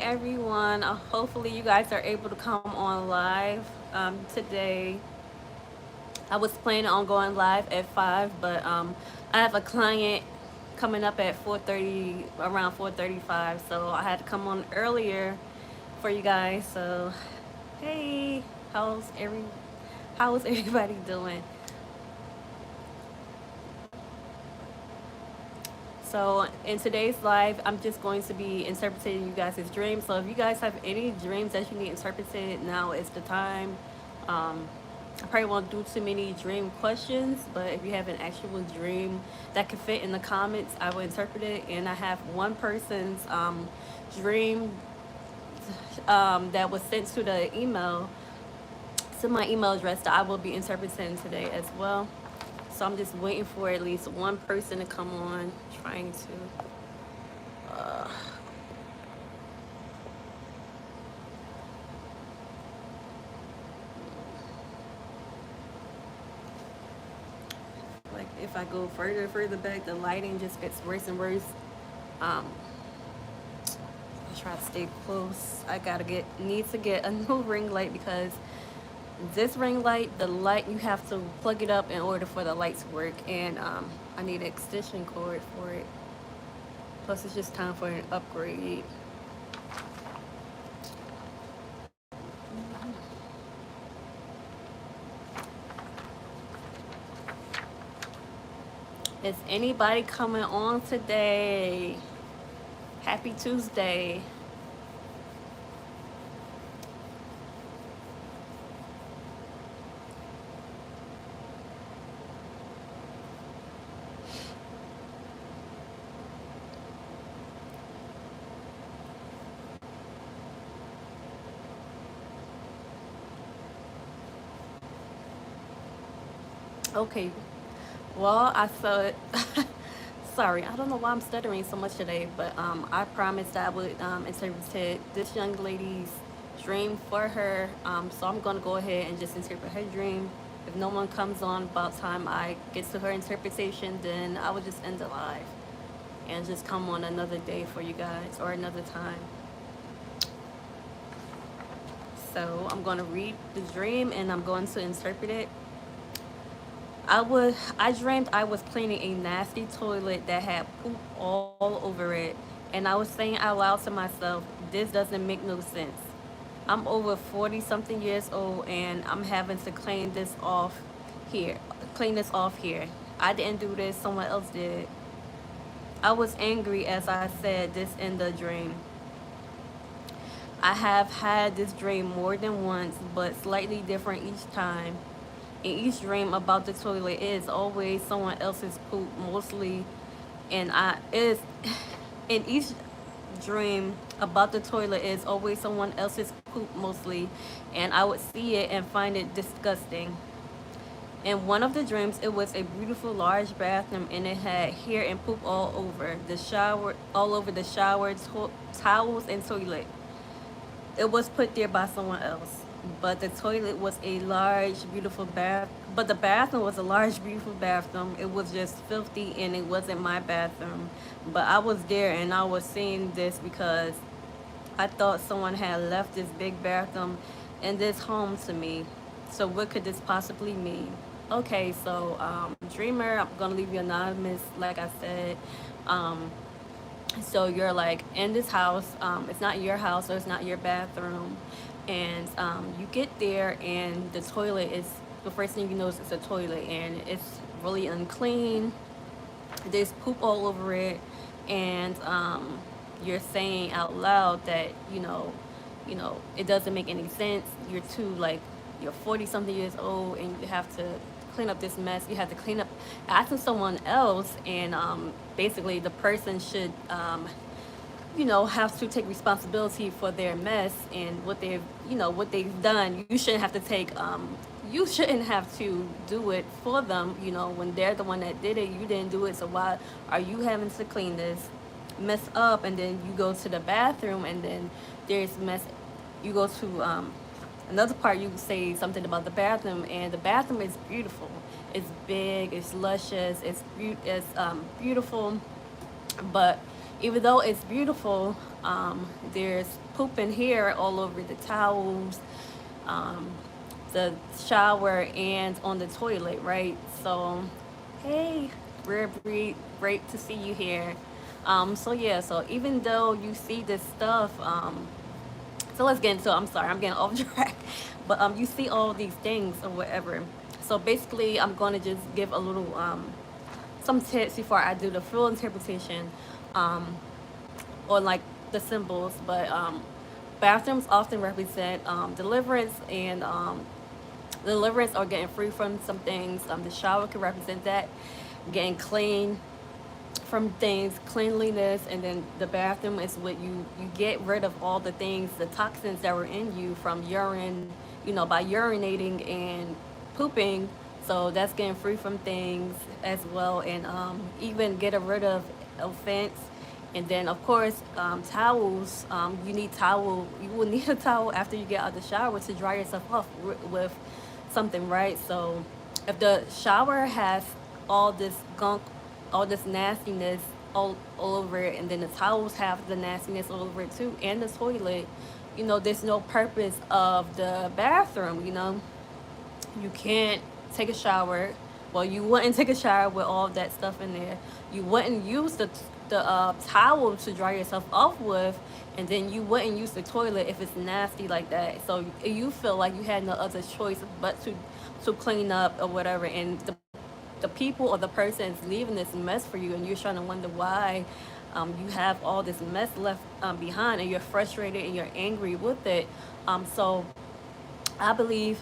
everyone. Hopefully you guys are able to come on live today. I was planning on going live at 5, but I have a client coming up at 4:30, around 4:35, so I had to come on earlier for you guys. So, hey, how's everybody doing? So in today's live, I'm just going to be interpreting you guys' dreams. So if you guys have any dreams that you need interpreted, now is the time. I probably won't do too many dream questions, but if you have an actual dream that could fit in the comments, I will interpret it. And I have one person's dream that was sent to the email, to my email address, that I will be interpreting today as well. So I'm just waiting for at least one person to come on, trying to. Uh, like if I go further back, the lighting just gets worse and worse. Um, I try to stay close. I need to get a new ring light because this ring light, the light, you have to plug it up in order for the light to work, and I need an extension cord for it. Plus, it's just time for an upgrade. Is anybody coming on today? Happy Tuesday. Okay. Well, I saw. Sorry, I don't know why I'm stuttering so much today, but I promised I would interpret this young lady's dream for her. So I'm gonna go ahead and just interpret her dream. If no one comes on about time I get to her interpretation, then I would just end the live and just come on another day for you guys or another time. So I'm gonna read the dream and I'm going to interpret it. I dreamed I was cleaning a nasty toilet that had poop all over it, and I was saying out loud to myself, this doesn't make no sense. I'm over 40 something years old and I'm having to here. Clean this off here. I didn't do this, someone else did. I was angry as I said this in the dream. I have had this dream more than once, but slightly different each time. In each dream about the toilet, it is always someone else's poop, mostly, and I is in each dream about the toilet is always someone else's poop, mostly, and I would see it and find it disgusting. In one of the dreams, it was a beautiful large bathroom, and it had hair and poop all over the shower, towels, and toilet. It was put there by someone else. But the toilet was a large, beautiful But the bathroom was a large, beautiful bathroom. It was just filthy, and it wasn't my bathroom. But I was there, and I was seeing this because I thought someone had left this big bathroom in this home to me. So what could this possibly mean? Okay, so Dreamer, I'm gonna leave you anonymous, like I said. Um, so you're like in this house, it's not your house or it's not your bathroom, and you get there and the toilet is, the first thing you notice is a toilet and it's really unclean. There's poop all over it, and you're saying out loud that it doesn't make any sense. You're 40 something years old and you have to clean up this mess. You have to clean up after someone else, and basically the person should have to take responsibility for their mess and what they've done. You shouldn't have to do it for them, when they're the one that did it. You didn't do it, so why are you having to clean this mess up? And then you go to the bathroom and then there's mess. You go to another part, you say something about the bathroom, and the bathroom is beautiful. It's big, it's luscious, it's beautiful. But even though it's beautiful, There's poop in here all over the towels, um, the shower, and on the toilet, right? So, hey, we're great to see you here. So yeah, so even though you see this stuff, so let's get into it. I'm sorry, I'm getting off track. But you see all these things or whatever. So basically, I'm going to just give a little some tips before I do the full interpretation um, on like the symbols. But bathrooms often represent deliverance and deliverance or getting free from some things. The shower can represent that, getting clean from things, cleanliness. And then the bathroom is what you get rid of all the things, the toxins that were in you from urine, by urinating and pooping. So that's getting free from things as well, and even getting rid of offense. And then of course, towels. You need towel. You will need a towel after you get out of the shower to dry yourself off with something, right? So if the shower has all this gunk, all this nastiness all over it, and then the towels have the nastiness all over it too, and the toilet, there's no purpose of the bathroom. You can't take a shower. Well, you wouldn't take a shower with all that stuff in there. You wouldn't use the towel to dry yourself off with, and then you wouldn't use the toilet if it's nasty like that. So you feel like you had no other choice but to clean up or whatever. And the people or the person is leaving this mess for you, and you're trying to wonder why you have all this mess left behind, and you're frustrated and you're angry with it. So I believe,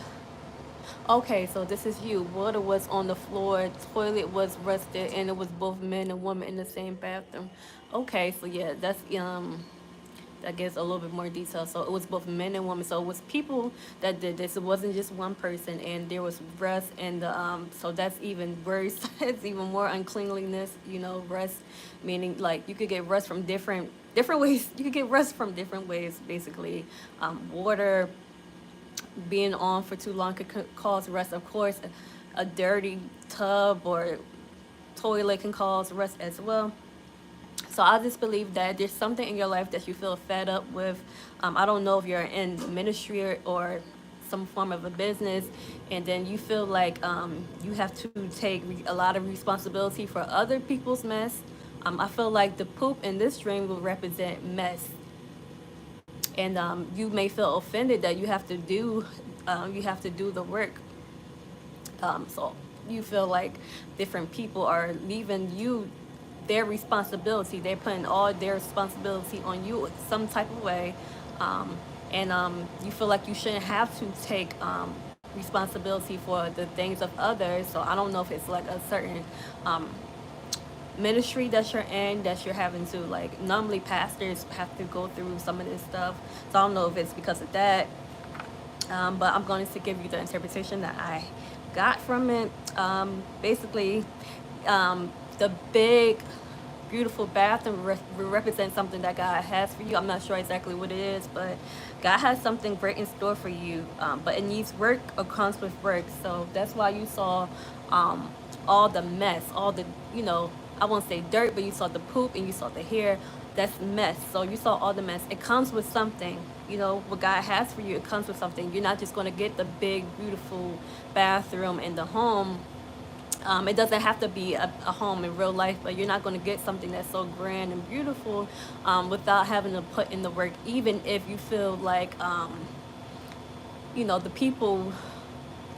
okay, so this is you. Water was on the floor, toilet was rusted, and it was both men and women in the same bathroom. Okay, so yeah, that's I guess a little bit more detail. So it was both men and women. So it was people that did this. It wasn't just one person, and there was rust, and so that's even worse. It's even more uncleanliness. Rust meaning like you could get rust from different ways. You could get rust from different ways, basically. Water being on for too long could cause rust. Of course, a dirty tub or toilet can cause rust as well. So I just believe that there's something in your life that you feel fed up with. I don't know if you're in ministry or some form of a business, and then you feel like you have to take a lot of responsibility for other people's mess. I feel like the poop in this dream will represent mess, and you may feel offended that you have to do the work. So you feel like different people are leaving you their responsibility. They're putting all their responsibility on you some type of way, and you feel like you shouldn't have to take responsibility for the things of others. So I don't know if it's like a certain ministry that you're in that you're having to, like, normally pastors have to go through some of this stuff. So I don't know if it's because of that, but I'm going to give you the interpretation that I got from it. Basically, the big, beautiful bathroom will represent something that God has for you. I'm not sure exactly what it is, but God has something great in store for you. But it needs work or comes with work. So that's why you saw all the mess, all the, I won't say dirt, but you saw the poop and you saw the hair. That's mess. So you saw all the mess. It comes with something. What God has for you, it comes with something. You're not just going to get the big, beautiful bathroom in the home. It doesn't have to be a home in real life, but you're not going to get something that's so grand and beautiful without having to put in the work, even if you feel like, the people,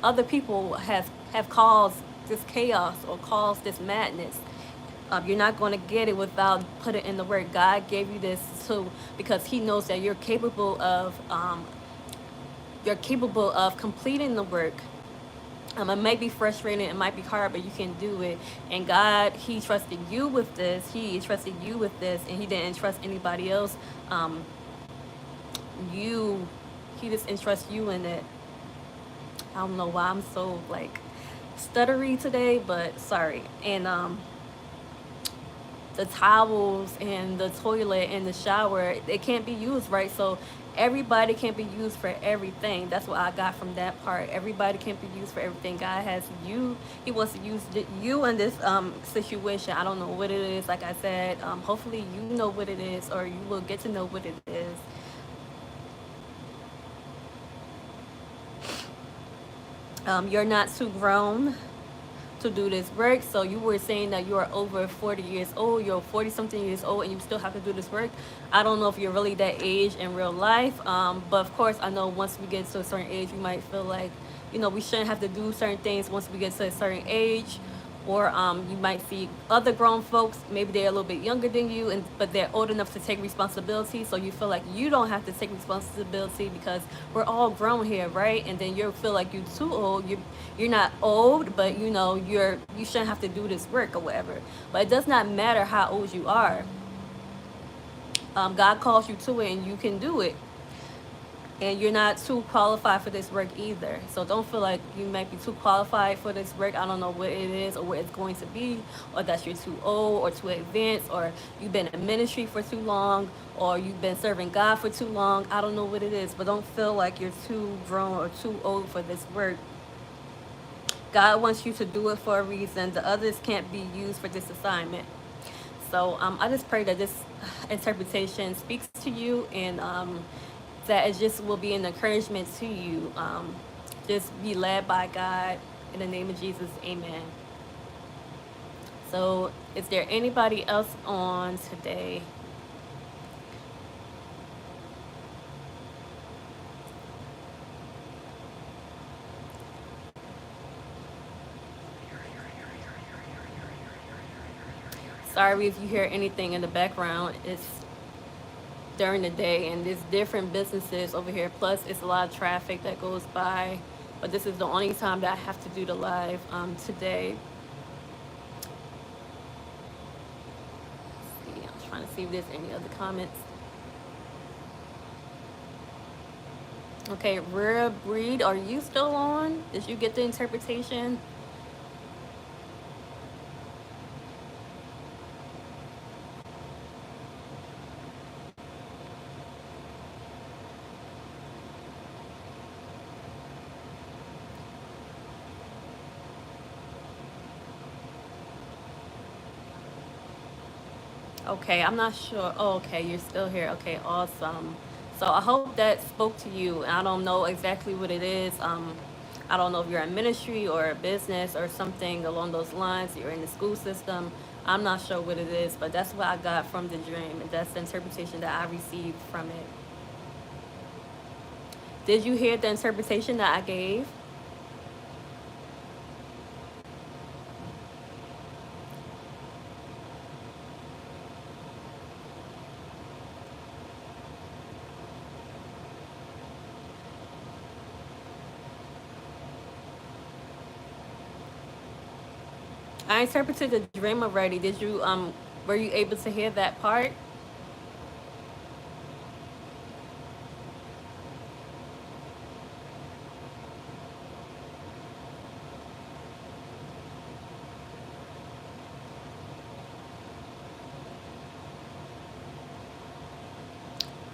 other people have caused this chaos or caused this madness. You're not going to get it without putting in the work. God gave you this too because He knows that you're capable of completing the work. It might be frustrating, it might be hard, but you can do it. And God, He trusted you with this. He trusted you with this, and He didn't trust anybody else. You, He just entrusts you in it. I don't know why I'm so like stuttery today, but sorry. And the towels and the toilet and the shower, it can't be used, right? So everybody can't be used for everything. That's what I got from that part. Everybody can't be used for everything. God has you. He wants to use you in this situation. I don't know what it is. Like I said, hopefully you know what it is, or you will get to know what it is. You're not too grown to do this work. So you were saying that you are over 40 years old, you're 40 something years old, and you still have to do this work. I don't know if you're really that age in real life, but of course I know once we get to a certain age, we might feel like, we shouldn't have to do certain things once we get to a certain age. Or you might see other grown folks, maybe they're a little bit younger than you, but they're old enough to take responsibility. So you feel like you don't have to take responsibility because we're all grown here, right? And then you feel like you're too old. You're not old, but you shouldn't have to do this work or whatever. But it does not matter how old you are. God calls you to it, and you can do it. And you're not too qualified for this work either. So don't feel like you might be too qualified for this work. I don't know what it is or what it's going to be, or that you're too old or too advanced, or you've been in ministry for too long, or you've been serving God for too long. I don't know what it is, but don't feel like you're too grown or too old for this work. God wants you to do it for a reason. The others can't be used for this assignment. So I just pray that this interpretation speaks to you, and that it just will be an encouragement to you. Just be led by God in the name of Jesus. Amen. So is there anybody else on today? Sorry if you hear anything in the background. It's during the day, and there's different businesses over here. Plus, it's a lot of traffic that goes by. But this is the only time that I have to do the live today. Let's see, I'm trying to see if there's any other comments. Okay, Rare Breed, are you still on? Did you get the interpretation? Okay, I'm not sure. Oh, okay, you're still here. Okay, awesome. So I hope that spoke to you. I don't know exactly what it is. I don't know if you're in ministry or a business or something along those lines. You're in the school system. I'm not sure what it is, but that's what I got from the dream, and that's the interpretation that I received from it. Did you hear the interpretation that I gave? I interpreted the dream already. Did you were you able to hear that part?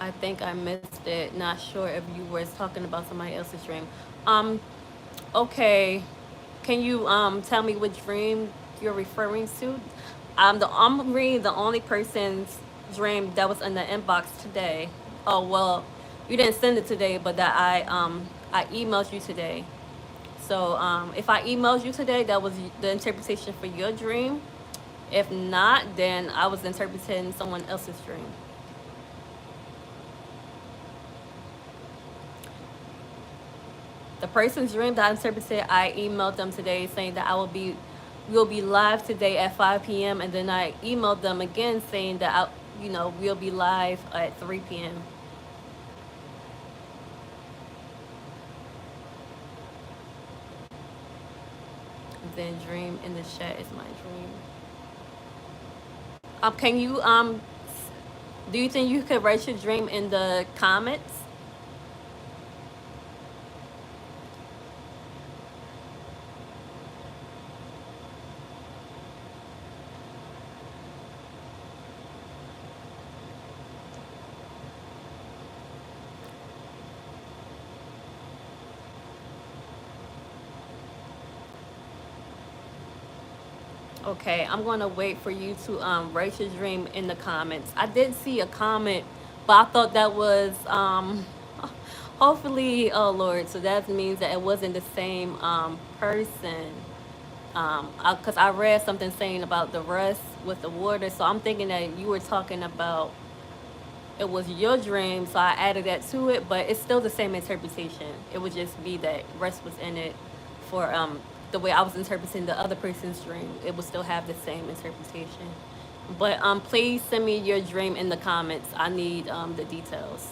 I think I missed it. Not sure if you were talking about somebody else's dream. Um, okay. Can you tell me which dream you're referring to? I'm reading the only person's dream that was in the inbox today. Oh well, you didn't send it today, but that I emailed you today. So if I emailed you today, that was the interpretation for your dream. If not, then I was interpreting someone else's dream. The person's dream that I interpreted, I emailed them today saying that we'll be live today at 5 p.m. And then I emailed them again saying that we'll be live at 3 p.m. And then dream in the chat is my dream. Can you do you think you could write your dream in the comments? Okay, I'm gonna wait for you to write your dream in the comments. I did see a comment, but I thought that was hopefully, oh Lord, so that means that it wasn't the same person. Because I read something saying about the rust with the water, so I'm thinking that you were talking about it was your dream, so I added that to it, but it's still the same interpretation. It would just be that rest was in it for the way I was interpreting the other person's dream. It would still have the same interpretation. But please send me your dream in the comments. I need the details.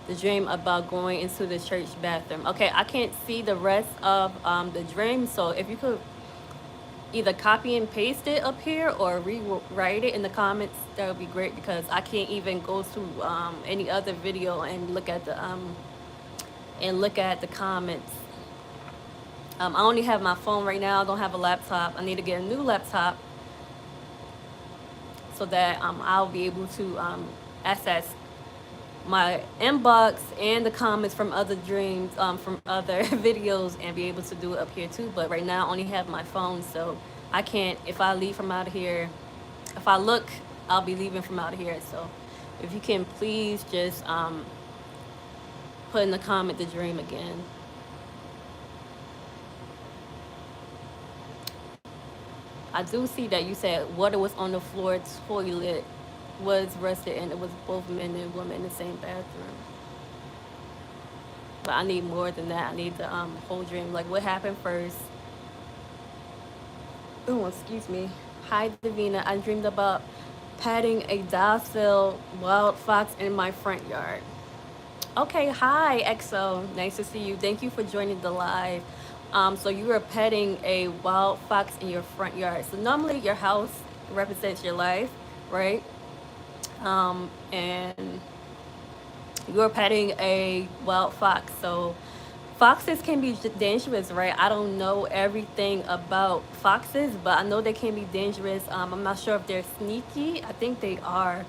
The dream about going into the church bathroom. Okay, I can't see the rest of the dream, so if you could either copy and paste it up here or rewrite it in the comments, that would be great, because I can't even go to any other video and look at the comments. I only have my phone right now. I don't have a laptop. I need to get a new laptop so that I'll be able to access my inbox and the comments from other dreams, from other videos, and be able to do it up here too. But right now I only have my phone, so I can't. If I leave from out of here, if I look, I'll be leaving from out of here. So if you can please just put in the comment the dream again. I do see that you said water was on the floor, toilet was rusted, and it was both men and women in the same bathroom. But I need more than that. I need the whole dream. Like, what happened first? Oh, excuse me. Hi, Davina. I dreamed about patting a docile wild fox in my front yard. Okay, hi, EXO. Nice to see you. Thank you for joining the live. So you were petting a wild fox in your front yard. So normally your house represents your life, right? And you were petting a wild fox. So foxes can be dangerous, right? I don't know everything about foxes, but I know they can be dangerous. I'm not sure if they're sneaky. I think they are.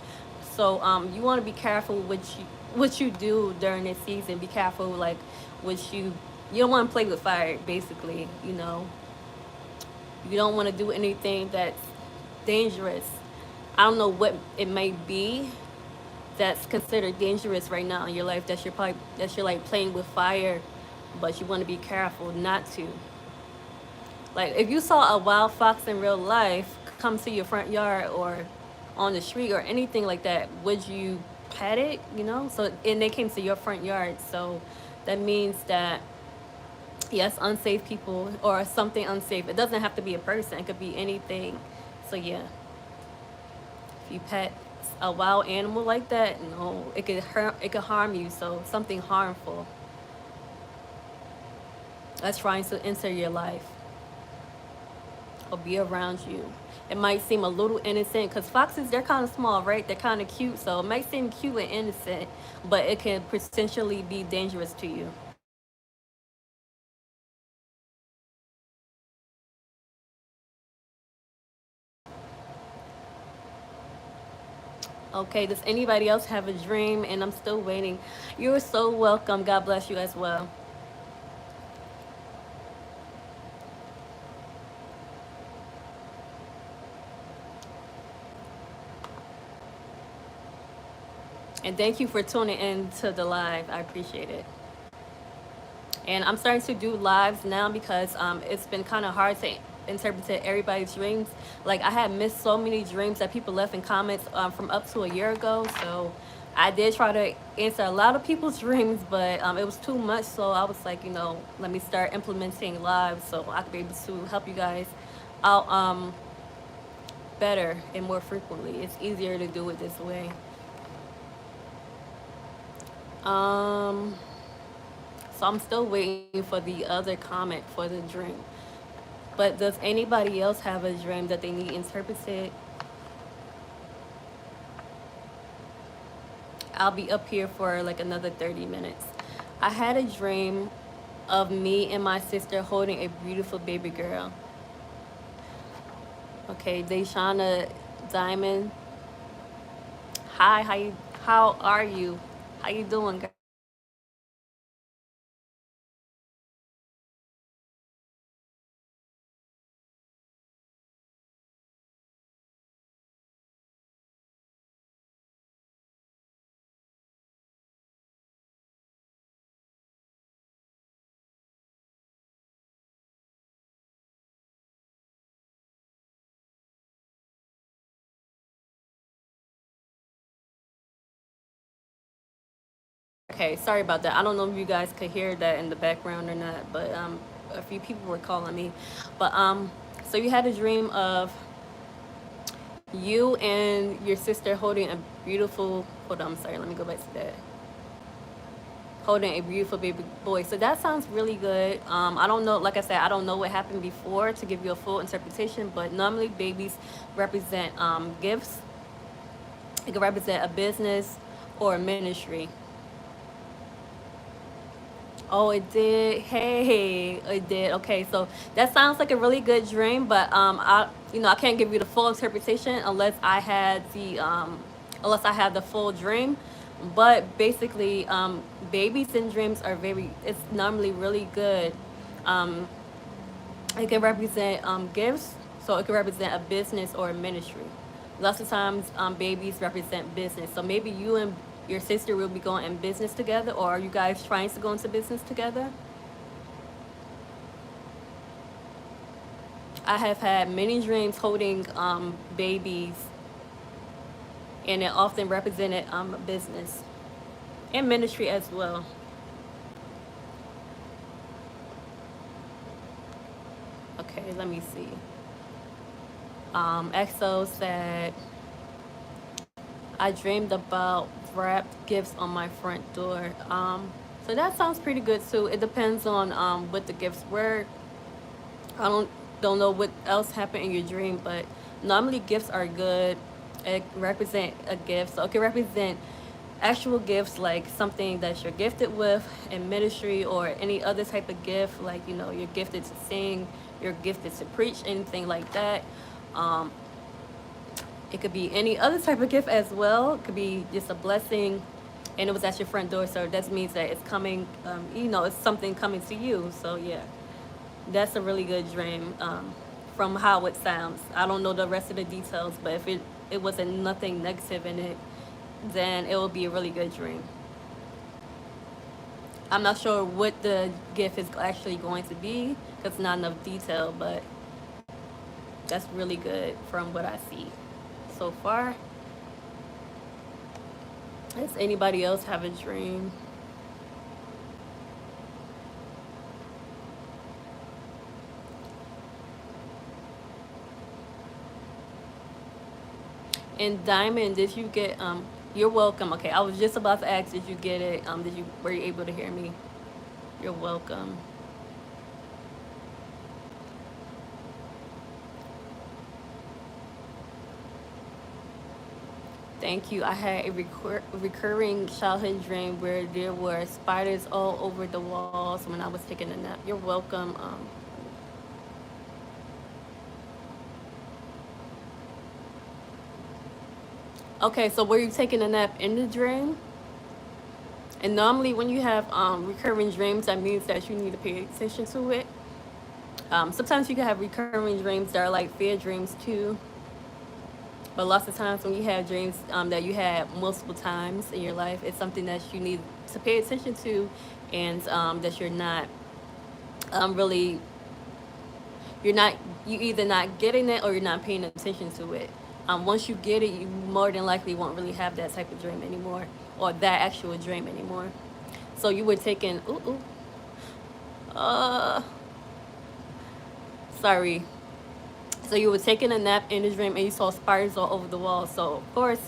So you want to be careful what you do during this season. Be careful, like what you don't want to play with fire. Basically, you don't want to do anything that's dangerous. I don't know what it may be that's considered dangerous right now in your life, that you're like playing with fire, but you want to be careful not to. Like, if you saw a wild fox in real life come to your front yard or on the street or anything like that, would you pet it? So, and they came to your front yard, so that means that yes, unsafe people or something unsafe. It doesn't have to be a person, it could be anything. So yeah, if you pet a wild animal like that, no, it could hurt, it could harm you. So something harmful that's trying to enter your life or be around you. It might seem a little innocent, because foxes, they're kind of small, right? They're kind of cute, so it might seem cute and innocent, but it can potentially be dangerous to you. Okay, does anybody else have a dream? And I'm still waiting. You're so welcome. God bless you as well. And thank you for tuning in to the live. I appreciate it. And I'm starting to do lives now because it's been kind of hard to interpret everybody's dreams. Like, I had missed so many dreams that people left in comments from up to a year ago. So I did try to answer a lot of people's dreams, but it was too much. So I was like, let me start implementing lives so I could be able to help you guys out better and more frequently. It's easier to do it this way. So I'm still waiting for the other comment for the dream. But does anybody else have a dream that they need interpreted? I'll be up here for like another 30 minutes. I had a dream of me and my sister holding a beautiful baby girl. Okay, Deshana Diamond. Hi, how are you? How you doing, girl? Okay, sorry about that. I don't know if you guys could hear that in the background or not, but a few people were calling me. But so you had a dream of you and your sister holding a beautiful. Hold on, I'm sorry. Let me go back to that. Holding a beautiful baby boy. So that sounds really good. I don't know. Like I said, I don't know what happened before to give you a full interpretation. But normally, babies represent gifts. It could represent a business or a ministry. Oh, it did. Hey, it did. Okay, so that sounds like a really good dream, but I can't give you the full interpretation unless I had the full dream. But basically, babies in dreams are it's normally really good. Um, it can represent gifts, so it can represent a business or a ministry. Lots of times, babies represent business. So maybe you and your sister will be going in business together, or are you guys trying to go into business together? I have had many dreams holding babies, and it often represented business and ministry as well. Okay, let me see. EXO said, I dreamed about wrapped gifts on my front door. So that sounds pretty good too. It depends on what the gifts were. I don't know what else happened in your dream, but normally gifts are good. It represent a gift, so it can represent actual gifts like something that you're gifted with in ministry or any other type of gift, like you're gifted to sing, you're gifted to preach, anything like that. Um, it could be any other type of gift as well. It could be just a blessing, and it was at your front door, so that means that it's coming. It's something coming to you. So yeah. That's a really good dream, from how it sounds. I don't know the rest of the details, but if it wasn't nothing negative in it, then it will be a really good dream. I'm not sure what the gift is actually going to be because not enough detail, but that's really good from what I see so far. Does anybody else have a dream? And Diamond, did you get you're welcome. Okay, I was just about to ask, did you get it? Were you able to hear me? You're welcome. Thank you. I had a recurring childhood dream where there were spiders all over the walls when I was taking a nap. You're welcome. Okay, so were you taking a nap in the dream? And normally, when you have recurring dreams, that means that you need to pay attention to it. Sometimes you can have recurring dreams that are like fear dreams too. But lots of times when you have dreams that you had multiple times in your life, it's something that you need to pay attention to, and that really you're not you either not getting it or you're not paying attention to it. Once you get it, you more than likely won't really have that type of dream anymore, or that actual dream anymore. So you were taking uh sorry. So you were taking a nap in the dream and you saw spiders all over the wall. So of course,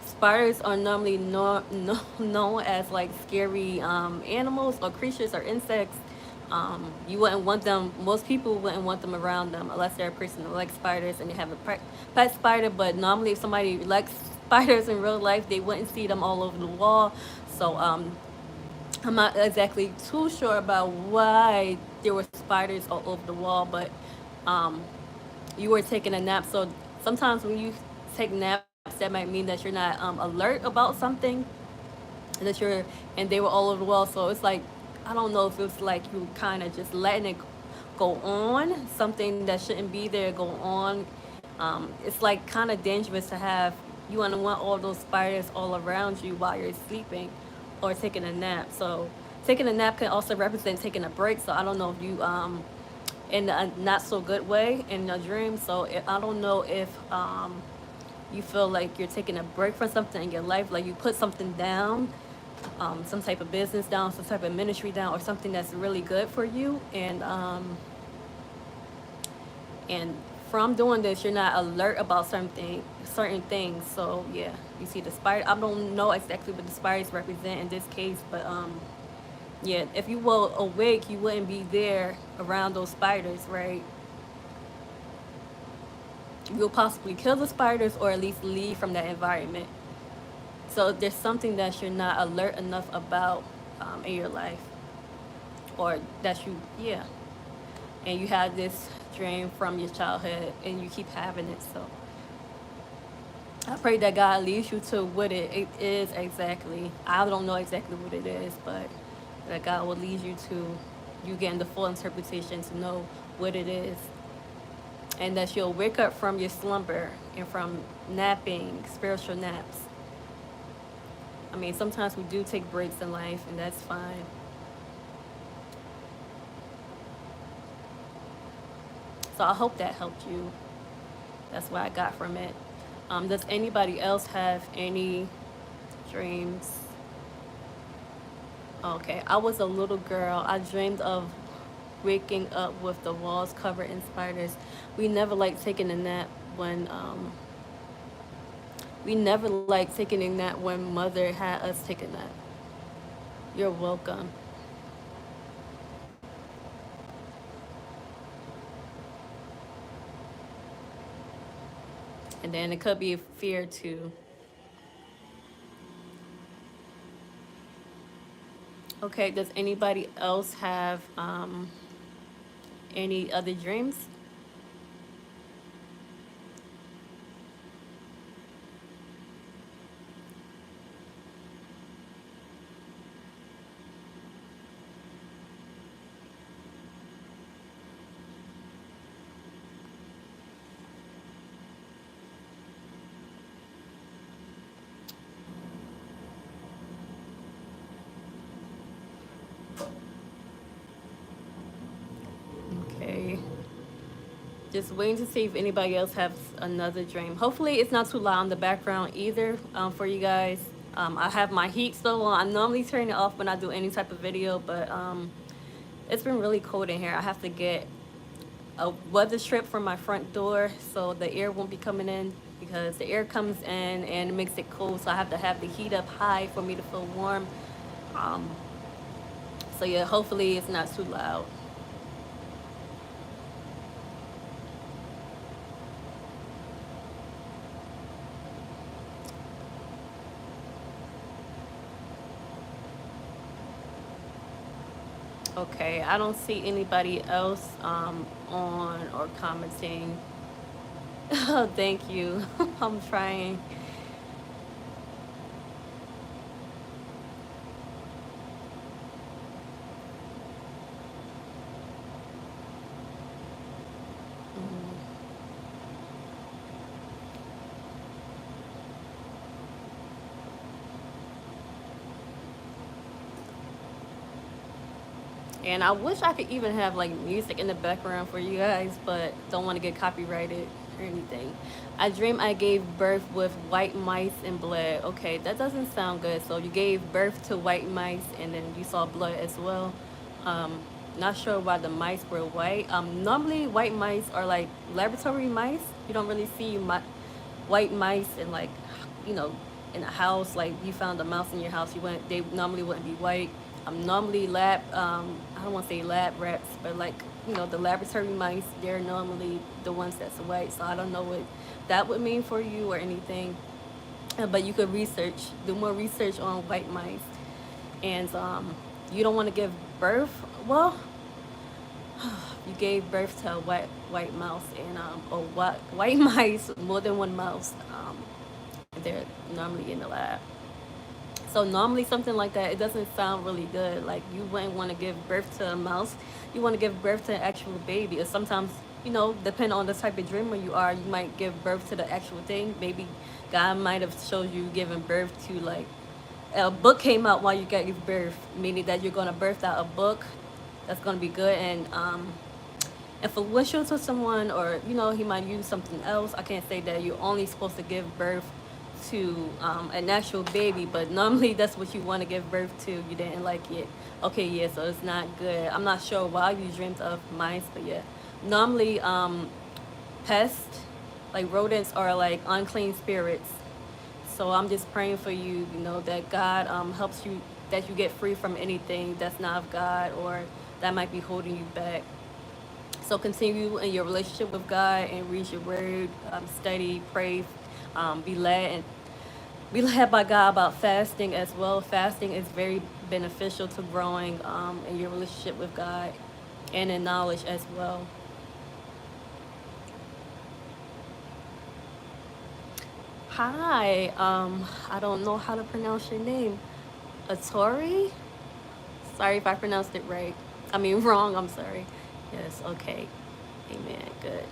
spiders are normally known as like scary animals or creatures or insects. You wouldn't want them. Most people wouldn't want them around them unless they're a person who likes spiders and they have a pet spider. But normally, if somebody likes spiders in real life, they wouldn't see them all over the wall. So I'm not exactly too sure about why there were spiders all over the wall, but um, you were taking a nap. So sometimes when you take naps, that might mean that you're not alert about something, and and they were all over the wall. So it's like, I don't know if it's like you kind of just letting it go on, something that shouldn't be there go on. It's like kind of dangerous to have, you want to want all those spiders all around you while you're sleeping or taking a nap. So taking a nap can also represent taking a break. So I don't know if you in a not so good way in your dream. So I don't know if you feel like you're taking a break from something in your life, like you put something down some type of business down, some type of ministry down, or something that's really good for you. And from doing this, you're not alert about certain things. So yeah, you see the spider. I don't know exactly what the spiders represent in this case, but yeah, if you were awake, you wouldn't be there around those spiders, right? You'll possibly kill the spiders or at least leave from that environment. So there's something that you're not alert enough about in your life, or that you, yeah, and you had this dream from your childhood and you keep having it. So I pray that God leads you to what it is exactly. I don't know exactly what it is, but that God will lead you to you getting the full interpretation to know what it is. And that you'll wake up from your slumber and from napping, spiritual naps. I mean, sometimes we do take breaks in life, and that's fine. So I hope that helped you. That's what I got from it. Does anybody else have any dreams? Okay, I was a little girl. I dreamed of waking up with the walls covered in spiders. We never liked taking a nap when we never liked taking a nap when mother had us take a nap. You're welcome. And then it could be fear too. Okay, does anybody else have any other dreams? Okay. Just waiting to see if anybody else has another dream. Hopefully, it's not too loud in the background either for you guys. I have my heat still on. I normally turn it off when I do any type of video, but it's been really cold in here. I have to get a weather strip from my front door so the air won't be coming in, because the air comes in and it makes it cold. So I have to have the heat up high for me to feel warm. Um, so yeah, hopefully it's not too loud. Okay, I don't see anybody else on or commenting. Oh, thank you. I'm trying. Mm. And I wish I could even have like music in the background for you guys, but don't want to get copyrighted or anything. I dream I gave birth with white mice and blood. Okay, that doesn't sound good. So you gave birth to white mice and then you saw blood as well. Um, Not sure why the mice were white. Normally white mice are like laboratory mice. You don't really see white mice in like, you know, in a house. Like you found a mouse in your house, you wouldn't. They normally wouldn't be white. Normally lab. I don't want to say lab rats, but like, you know, the laboratory mice. They're normally the ones that's white. So I don't know what that would mean for you or anything. But you could do more research on white mice, and you don't want to give birth. Well, you gave birth to a white mouse and or white mice, more than one mouse. They're normally in the lab. So normally something like that, it doesn't sound really good. Like you wouldn't want to give birth to a mouse. You want to give birth to an actual baby. Or sometimes, you know, depending on the type of dreamer you are, you might give birth to the actual thing. Maybe God might have showed you giving birth to like a book came out while you gave birth, meaning that you're gonna birth out a book that's gonna be good and influential to someone, or you know he might use something else. I can't say that you're only supposed to give birth to an actual baby, but normally that's what you want to give birth to. You didn't like it. Okay, yeah, so it's not good. I'm not sure why you dreamt of mice, but yeah. Normally, pests, like rodents, are like unclean spirits. So I'm just praying for you, you know, that God helps you, that you get free from anything that's not of God or that might be holding you back. So continue in your relationship with God and read your word, study, pray, be led and be led by God about fasting as well. Fasting is very beneficial to growing in your relationship with God and in knowledge as well. Hi, I don't know how to pronounce your name. Atori? Sorry if I pronounced it right. I mean wrong, I'm sorry. Yes, okay. Amen. Good.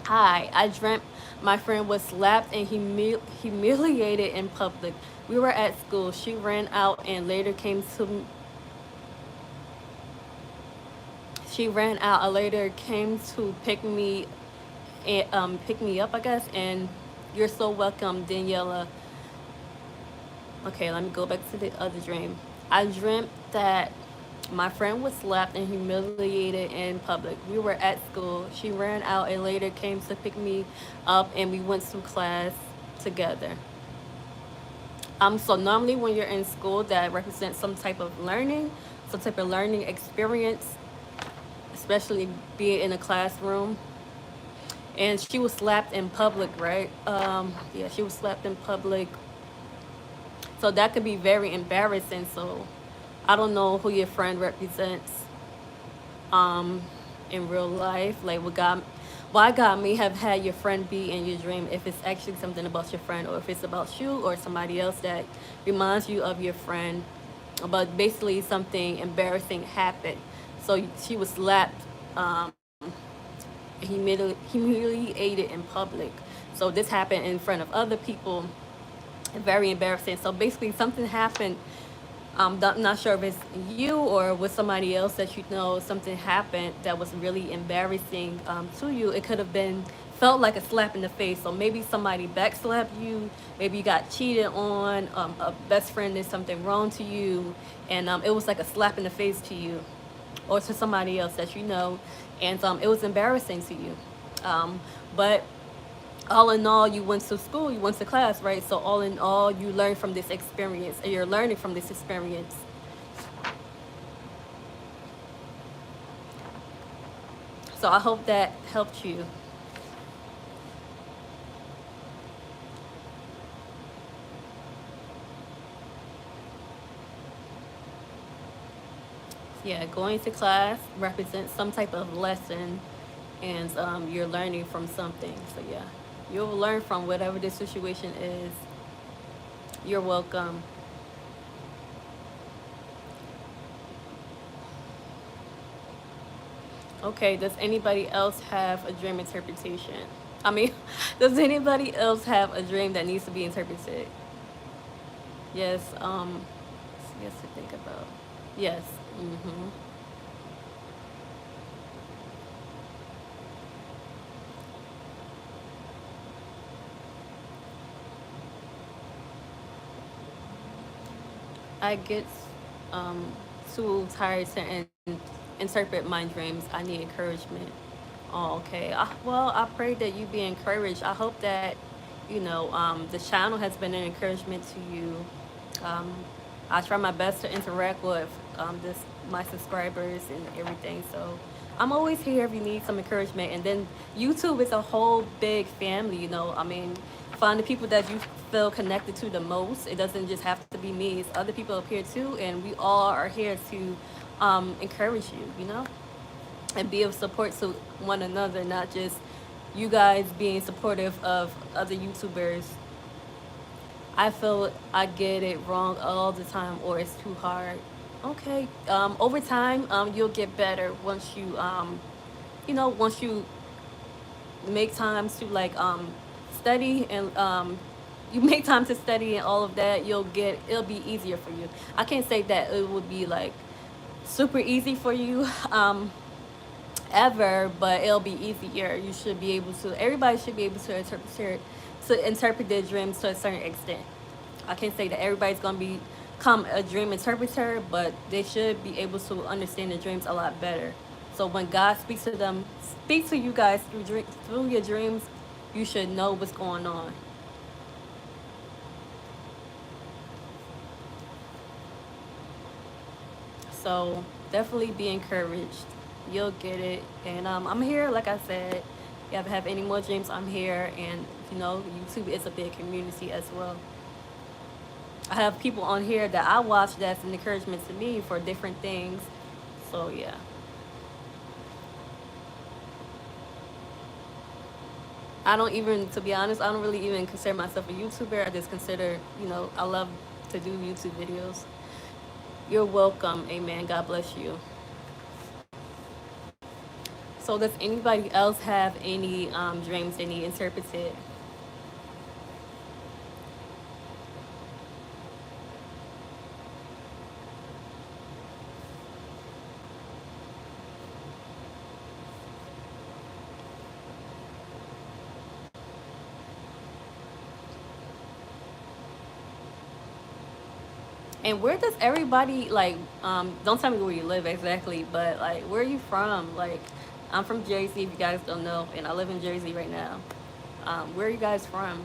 Hi, I dreamt my friend was slapped and humiliated in public. We were at school. She ran out and later came to she ran out and later came to pick me up, I guess, and you're so welcome, Daniela. Okay, let me go back to the other dream. I dreamt that my friend was slapped and humiliated in public. We were at school. She ran out and later came to pick me up, and we went to class together. So normally when you're in school, that represents some type of learning experience, especially being in a classroom. And she was slapped in public, right? Yeah, she was slapped in public. So that could be very embarrassing. So I don't know who your friend represents um in real life, like what God, why God may have had your friend be in your dream, if it's actually something about your friend or if it's about you or somebody else that reminds you of your friend. But basically something embarrassing happened. So she was slapped, um humiliated in public. So this happened in front of other people, very embarrassing. So basically something happened. Not sure if it's you or with somebody else that you know. Something happened that was really embarrassing to you. It could have been felt like a slap in the face. So maybe somebody backslapped you. Maybe you got cheated on. A best friend did something wrong to you, and it was like a slap in the face to you, or to somebody else that you know, and it was embarrassing to you. But all in all, you went to school, you went to class, right? So all in all, you learned from this experience, and you're learning from this experience. So I hope that helped you. Yeah, going to class represents some type of lesson, and you're learning from something. So yeah, you'll learn from whatever the situation is. You're welcome. Okay, does anybody else have a dream interpretation? I mean, does anybody else have a dream that needs to be interpreted? Yes, yes, to think about. Yes. Mm-hmm. I get um too tired to interpret my dreams. I need encouragement. Oh, okay. Well, I pray that you be encouraged. I hope that, the channel has been an encouragement to you. Um, I try my best to interact with this my subscribers and everything. So I'm always here if you need some encouragement. And then YouTube is a whole big family. I mean, find the people that you feel connected to the most. It doesn't just have to be me. It's other people up here too, and we all are here to encourage you. And be of support to one another, not just you guys being supportive of other YouTubers. I feel I get it wrong all the time, or it's too hard. Okay, over time, you'll get better once once you make time to like study and you make time to study and all of that. It'll be easier for you. I can't say that it would be like super easy for you. Ever, but it'll be easier. You should be able to. Everybody should be able to to interpret their dreams to a certain extent. I can't say that everybody's gonna become a dream interpreter, but they should be able to understand the dreams a lot better. So when God speaks to them, speak to you guys through your dreams, you should know what's going on. So definitely be encouraged. You'll get it. And I'm here, like I said. If you ever have any more dreams, I'm here. And you know, YouTube is a big community as well. I have people on here that I watch that's an encouragement to me for different things. So yeah. I don't even, to be honest, I don't really even consider myself a YouTuber. I just consider, I love to do YouTube videos. You're welcome. Amen. God bless you. So does anybody else have any dreams they need interpreted? And where does everybody like? Don't tell me where you live exactly, but like, where are you from? Like, I'm from Jersey. If you guys don't know, and I live in Jersey right now. Where are you guys from?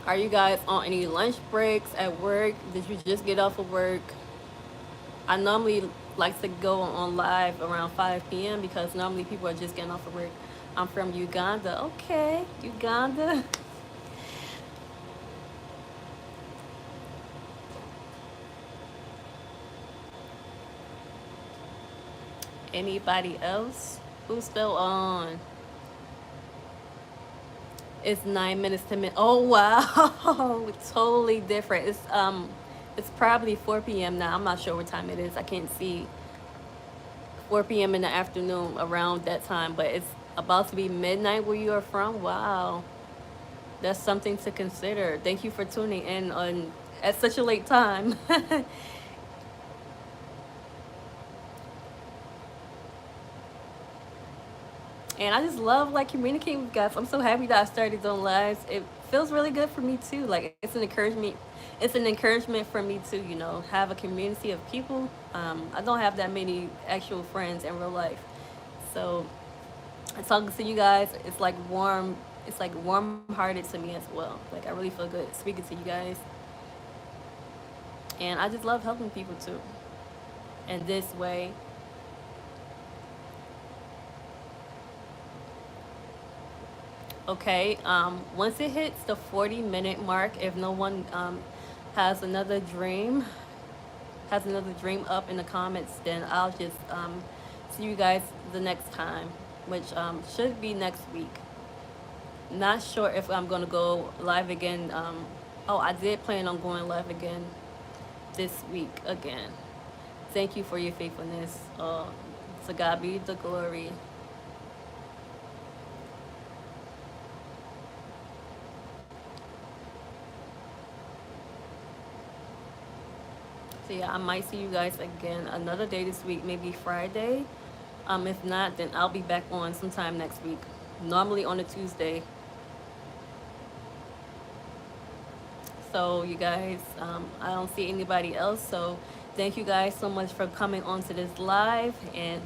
Are you guys on any lunch breaks at work? Did you just get off of work? I normally like to go on live around 5 p.m. because normally people are just getting off of work. I'm from Uganda. Okay, Uganda. Anybody else? Who's still on? It's 9 minutes to mid. Oh wow, totally different. It's probably 4 p.m. now. I'm not sure what time it is. I can't see. 4 p.m. in the afternoon around that time, but it's about to be midnight where you are from. Wow, that's something to consider. Thank you for tuning in on at such a late time. And I just love like communicating with guys. I'm so happy that I started doing lives. It feels really good for me too. Like it's an encouragement. It's an encouragement for me to have a community of people. I don't have that many actual friends in real life, so talking to you guys, it's like warm. It's like warm-hearted to me as well. Like I really feel good speaking to you guys, and I just love helping people too. And this way, okay. Once it hits the 40-minute mark, if no one has another dream, has another dream up in the comments, then I'll just see you guys the next time, which should be next week. Not sure if I'm gonna go live again. Oh, I did plan on going live again this week again. Thank you for your faithfulness. To God be the glory. So yeah, I might see you guys again another day this week, maybe Friday. If not, then I'll be back on sometime next week. Normally on a Tuesday. So you guys, I don't see anybody else. So thank you guys so much for coming on to this live. And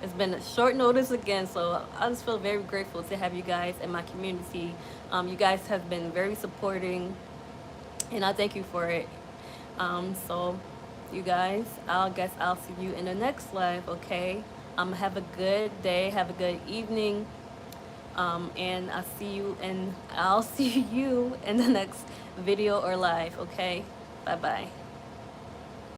it's been a short notice again, so I just feel very grateful to have you guys in my community. You guys have been very supporting, and I thank you for it. So you guys, I guess I'll see you in the next live, okay? Have a good day, have a good evening, and I'll see you in the next video or live, okay? Bye bye.